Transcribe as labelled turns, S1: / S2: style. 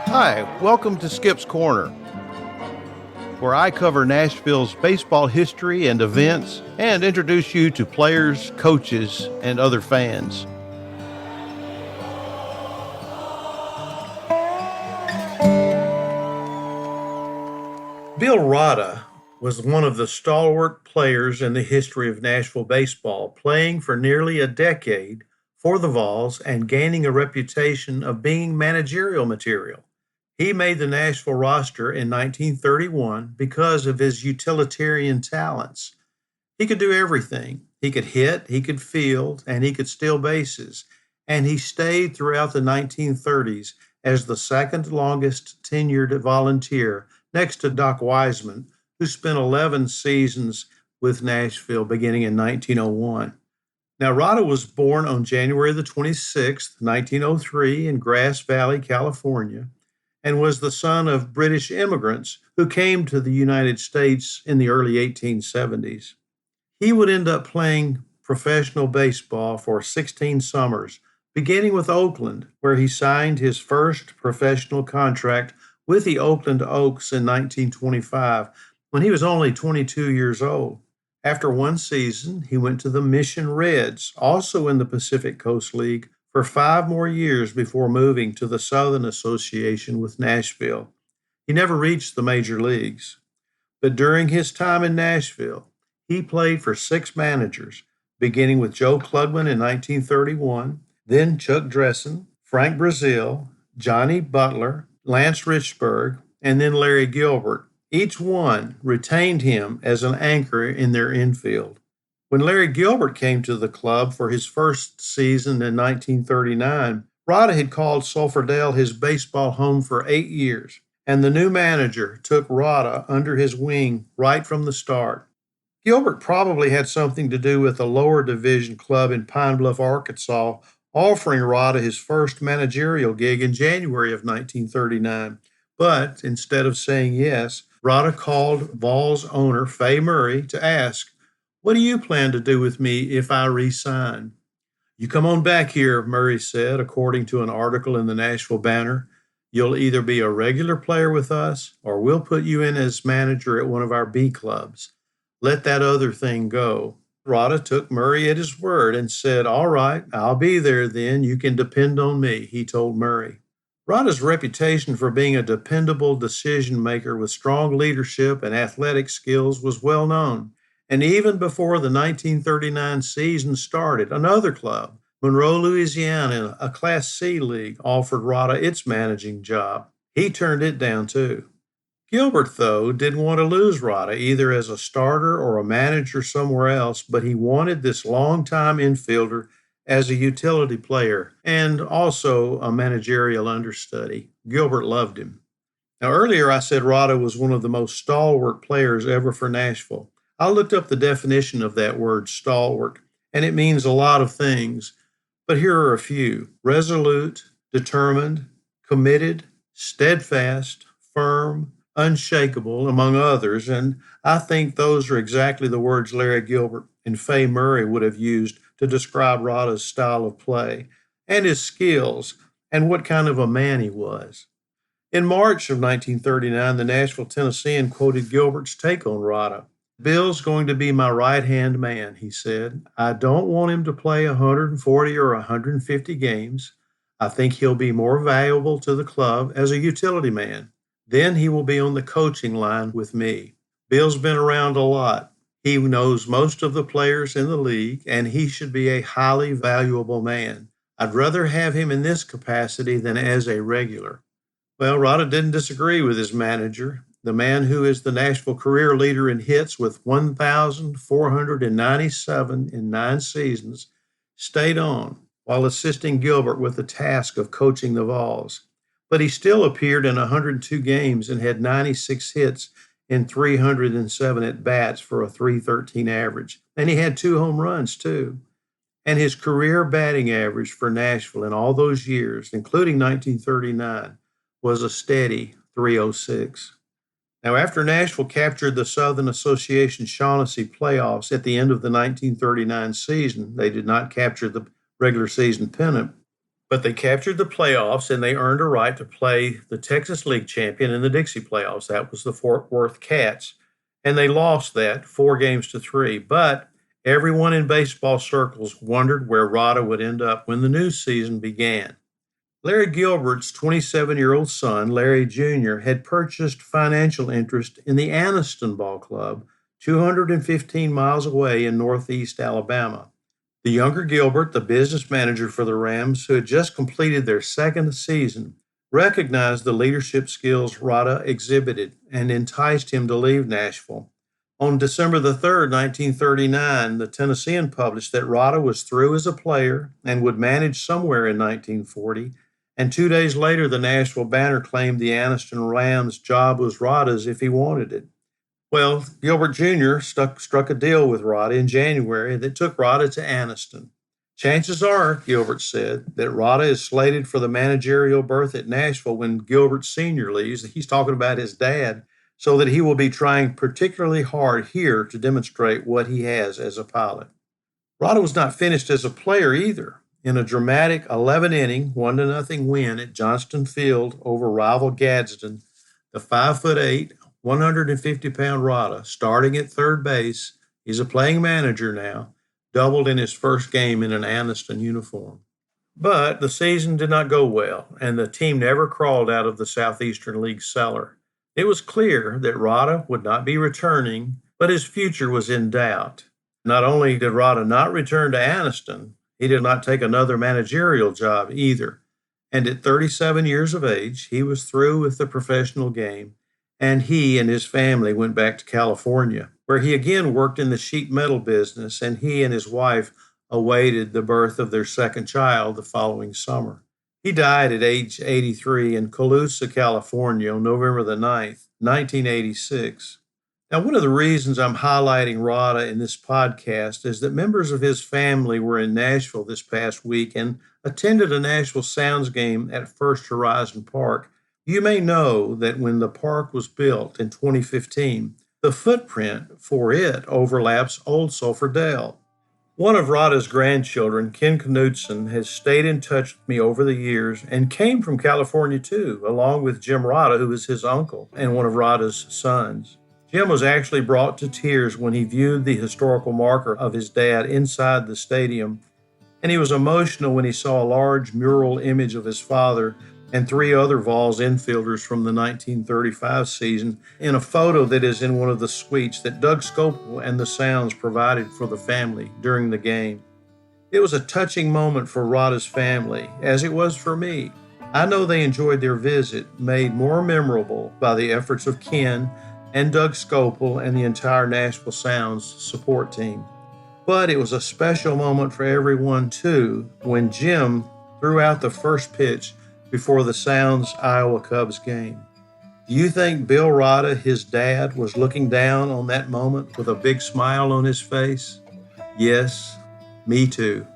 S1: Hi, welcome to Skip's Corner, where I cover Nashville's baseball history and events and introduce you to players, coaches, and other fans. Bill Rodda was one of the stalwart players in the history of Nashville baseball, playing for nearly a decade for the Vols and gaining a reputation of being managerial material. He made the Nashville roster in 1931 because of his utilitarian talents. He could do everything. He could hit, he could field, and he could steal bases. And he stayed throughout the 1930s as the second longest tenured volunteer next to Doc Wiseman, who spent 11 seasons with Nashville beginning in 1901. Now, Rodda was born on January the 26th, 1903, in Grass Valley, California, and was the son of British immigrants who came to the United States in the early 1870s. He would end up playing professional baseball for 16 summers, beginning with Oakland, where he signed his first professional contract with the Oakland Oaks in 1925 when he was only 22 years old. After one season, he went to the Mission Reds, also in the Pacific Coast League, for 5 more years before moving to the Southern Association with Nashville. He never reached the major leagues. But during his time in Nashville, he played for 6 managers, beginning with Joe Klugman in 1931, then Chuck Dressen, Frank Brazil, Johnny Butler, Lance Richburg, and then Larry Gilbert. Each one retained him as an anchor in their infield. When Larry Gilbert came to the club for his first season in 1939, Rodda had called Sulphur Dell his baseball home for 8 years, and the new manager took Rodda under his wing right from the start. Gilbert probably had something to do with a lower division club in Pine Bluff, Arkansas, offering Rodda his first managerial gig in January of 1939. But instead of saying yes, Rodda called Vols owner Fay Murray to ask, "What do you plan to do with me if I re-sign?" "You come on back here," Murray said, according to an article in the Nashville Banner. "You'll either be a regular player with us, or we'll put you in as manager at one of our B clubs. Let that other thing go." Rodda took Murray at his word and said, "All right, I'll be there then. You can depend on me," he told Murray. Rodda's reputation for being a dependable decision maker with strong leadership and athletic skills was well known. And even before the 1939 season started, another club, Monroe, Louisiana, a Class C league, offered Rodda its managing job. He turned it down too. Gilbert, though, didn't want to lose Rodda either as a starter or a manager somewhere else, but he wanted this longtime infielder as a utility player and also a managerial understudy. Gilbert loved him. Now, earlier I said Rodda was one of the most stalwart players ever for Nashville. I looked up the definition of that word, stalwart, and it means a lot of things, but here are a few: resolute, determined, committed, steadfast, firm, unshakable, among others, and I think those are exactly the words Larry Gilbert and Fay Murray would have used to describe Rodda's style of play and his skills and what kind of a man he was. In March of 1939, the Nashville Tennessean quoted Gilbert's take on Rodda. "Bill's going to be my right-hand man," he said. "I don't want him to play 140 or 150 games. I think he'll be more valuable to the club as a utility man. Then he will be on the coaching line with me. Bill's been around a lot. He knows most of the players in the league, and he should be a highly valuable man. I'd rather have him in this capacity than as a regular." Well, Rodda didn't disagree with his manager. The man who is the Nashville career leader in hits with 1,497 in 9 seasons stayed on while assisting Gilbert with the task of coaching the Vols. But he still appeared in 102 games and had 96 hits in 307 at-bats for a .313 average. And he had 2 home runs, too. And his career batting average for Nashville in all those years, including 1939, was a steady .306. Now, after Nashville captured the Southern Association Shaughnessy playoffs at the end of the 1939 season, they did not capture the regular season pennant. But they captured the playoffs and they earned a right to play the Texas League champion in the Dixie playoffs. That was the Fort Worth Cats. And they lost that 4-3. But everyone in baseball circles wondered where Rodda would end up when the new season began. Larry Gilbert's 27-year-old son, Larry Jr., had purchased financial interest in the Anniston Ball Club, 215 miles away in northeast Alabama. The younger Gilbert, the business manager for the Rams, who had just completed their second season, recognized the leadership skills Rodda exhibited and enticed him to leave Nashville. On December the 3rd, 1939, the Tennessean published that Rodda was through as a player and would manage somewhere in 1940, and 2 days later, the Nashville Banner claimed the Anniston Rams' job was Rodda's if he wanted it. Well, Gilbert Jr. struck a deal with Rodda in January that took Rodda to Anniston. Chances are, Gilbert said, that Rodda is slated for the managerial berth at Nashville when Gilbert Sr. leaves. He's talking about his dad, so that he will be trying particularly hard here to demonstrate what he has as a pilot. Rodda was not finished as a player either. In a dramatic 11-inning, 1-0 win at Johnston Field over rival Gadsden, the 5'8", 150-pound Rodda, starting at third base, he's a playing manager now, doubled in his first game in an Anniston uniform. But the season did not go well, and the team never crawled out of the Southeastern League cellar. It was clear that Rodda would not be returning, but his future was in doubt. Not only did Rodda not return to Anniston, he did not take another managerial job either. And at 37 years of age, he was through with the professional game, and he and his family went back to California, where he again worked in the sheet metal business, and he and his wife awaited the birth of their second child the following summer. He died at age 83 in Colusa, California on November the 9th, 1986. Now, one of the reasons I'm highlighting Rodda in this podcast is that members of his family were in Nashville this past week and attended a Nashville Sounds game at First Horizon Park. You may know that when the park was built in 2015, the footprint for it overlaps old Sulphur Dell. One of Rodda's grandchildren, Ken Knudsen, has stayed in touch with me over the years and came from California too, along with Jim Rodda, who is his uncle and one of Rodda's sons. Jim was actually brought to tears when he viewed the historical marker of his dad inside the stadium, and he was emotional when he saw a large mural image of his father and 3 other Vols infielders from the 1935 season in a photo that is in one of the suites that Doug Scopel and the Sounds provided for the family during the game. It was a touching moment for Rodda's family, as it was for me. I know they enjoyed their visit, made more memorable by the efforts of Ken and Doug Scopel and the entire Nashville Sounds support team. But it was a special moment for everyone too when Jim threw out the first pitch before the Sounds Iowa Cubs game. Do you think Bill Rodda, his dad, was looking down on that moment with a big smile on his face? Yes, me too.